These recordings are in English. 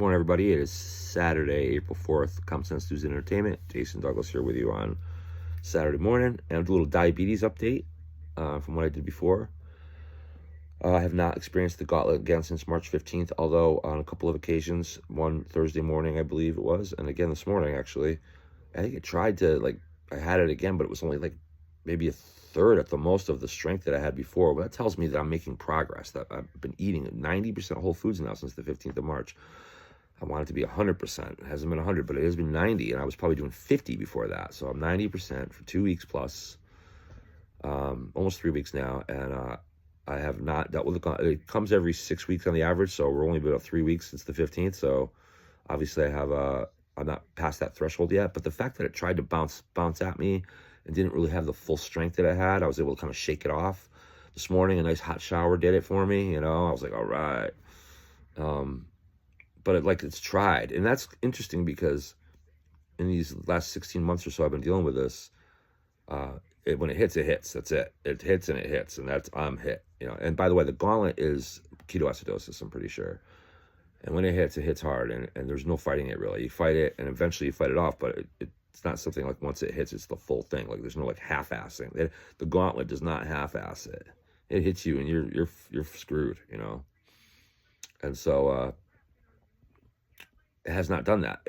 morning, everybody. It is Saturday, April 4th. Common Sense News and Entertainment. Jason Douglas here with you on Saturday morning. And I'll do a little diabetes update from what I did before. I have not experienced the gauntlet again since March 15th, although on a couple of occasions, one Thursday morning, I believe it was, and again this morning, actually, I think I tried to, I had it again, but it was only maybe a third at the most of the strength that I had before. But that tells me that I'm making progress, that I've been eating 90% whole foods now since the 15th of March. I want it to be 100%. It hasn't been 100, but it has been 90, and I was probably doing 50 before that. So I'm 90% for 2 weeks plus, almost 3 weeks now, and I have not dealt with it comes every 6 weeks on the average, so we're only about 3 weeks since the 15th, so obviously I'm not past that threshold yet, but the fact that it tried to bounce at me and didn't really have the full strength that I had, I was able to kind of shake it off. This morning, a nice hot shower did it for me, I was like, all right. But it's tried, and that's interesting because in these last 16 months or so I've been dealing with this, when it hits, it hits. That's it. It hits and it hits, and I'm hit. And by the way, the gauntlet is ketoacidosis, I'm pretty sure. And when it hits hard, and there's no fighting it really. You fight it, and eventually you fight it off, but it's not something like once it hits, it's the full thing. There's no half-assing. The gauntlet does not half-ass it. It hits you, and you're screwed. And so it has not done that.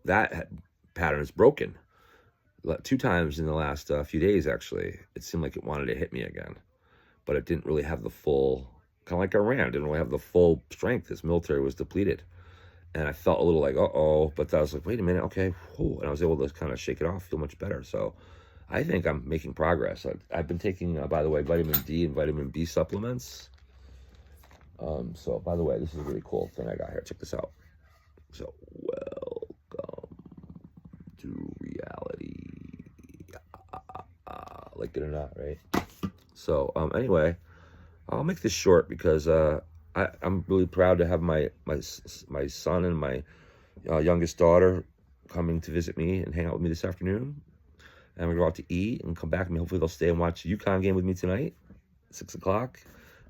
That pattern is broken. 2 times in the last few days, actually, it seemed like it wanted to hit me again, but it didn't really have the full, kind of like Iran, didn't really have the full strength. This military was depleted, and I felt a little uh-oh, but I was like, wait a minute, okay, and I was able to kind of shake it off, feel much better. So I think I'm making progress. I've been taking, by the way, vitamin D and vitamin B supplements. So, by the way, this is a really cool thing I got here. Check this out. So, welcome to reality. Like it or not, right? So anyway, I'll make this short because I'm really proud to have my son and my youngest daughter coming to visit me and hang out with me this afternoon, and we're going to go out to eat and come back, and hopefully they'll stay and watch the UConn game with me tonight, 6 o'clock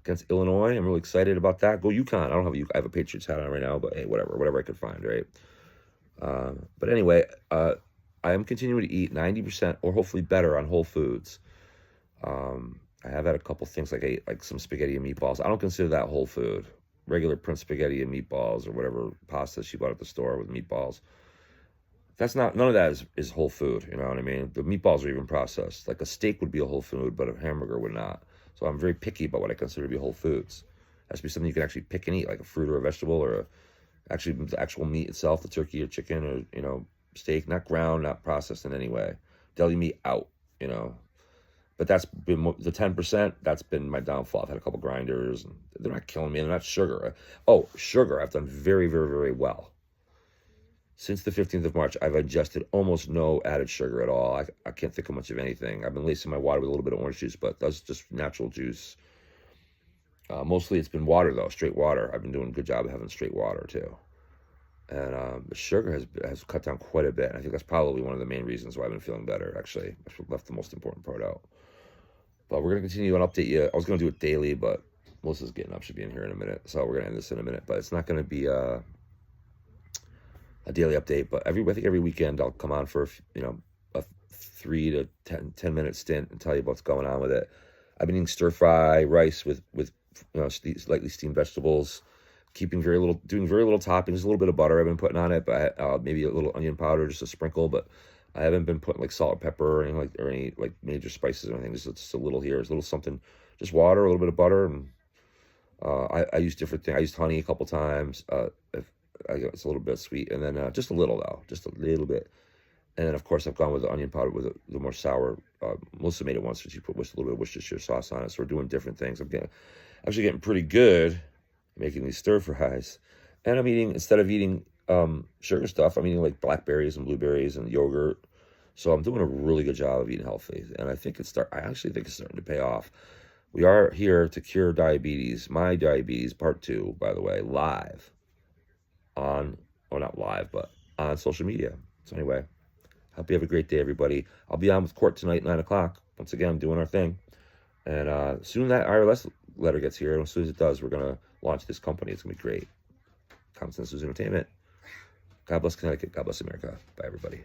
against Illinois. I'm really excited about that. Go UConn. I have a Patriots hat on right now, but hey, whatever I could find, right? But anyway, I am continuing to eat 90% or hopefully better on whole foods. I have had a couple things, I ate some spaghetti and meatballs. I don't consider that whole food. Regular Prince spaghetti and meatballs, or whatever pasta she bought at the store with meatballs. None of that is whole food, you know what I mean? The meatballs are even processed. A steak would be a whole food, but a hamburger would not. So I'm very picky about what I consider to be whole foods. It has to be something you can actually pick and eat, like a fruit or a vegetable, or actually the actual meat itself, the turkey or chicken or steak, not ground, not processed in any way. Deli meat out, But that's been the 10%. That's been my downfall. I've had a couple grinders, and they're not killing me. They're not sugar. Oh, sugar. I've done very, very, very well. Since the 15th of March, I've ingested almost no added sugar at all. I can't think of much of anything. I've been lacing my water with a little bit of orange juice, but that's just natural juice. Mostly it's been water, though, straight water. I've been doing a good job of having straight water, too. And the sugar has cut down quite a bit. And I think that's probably one of the main reasons why I've been feeling better, actually. I left the most important part out. But we're going to continue and update you. I was going to do it daily, but Melissa's getting up. She'll be in here in a minute. So we're going to end this in a minute. But it's not going to be a daily update. But I think every weekend I'll come on for a 3 to 10 minute stint and tell you what's going on with it. I've been eating stir fry rice with lightly steamed vegetables, doing very little toppings, a little bit of butter I've been putting on it, but maybe a little onion powder, just a sprinkle. But I haven't been putting salt or pepper or anything or any major spices or anything. Just a little here, a little something, just water, a little bit of butter, and I use different things. I used honey a couple times. It's a little bit sweet, and then just a little though, just a little bit. And then of course I've gone with the onion powder with the more sour. Melissa made it once, and she put a little bit of Worcestershire sauce on it. So we're doing different things. I'm actually getting pretty good making these stir fries, and I'm eating, instead of eating sugar stuff, I'm eating blackberries and blueberries and yogurt. So I'm doing a really good job of eating healthy, and I actually think it's starting to pay off. We are here to cure diabetes, my diabetes part 2, by the way, live on, or not live, but on social media. So anyway, hope you have a great day, everybody. I'll be on with Court tonight, 9 o'clock. Once again, doing our thing. And soon that IRS letter gets here, and as soon as it does, we're going to launch this company. It's going to be great. Common Sense News Entertainment. God bless Connecticut. God bless America. Bye, everybody.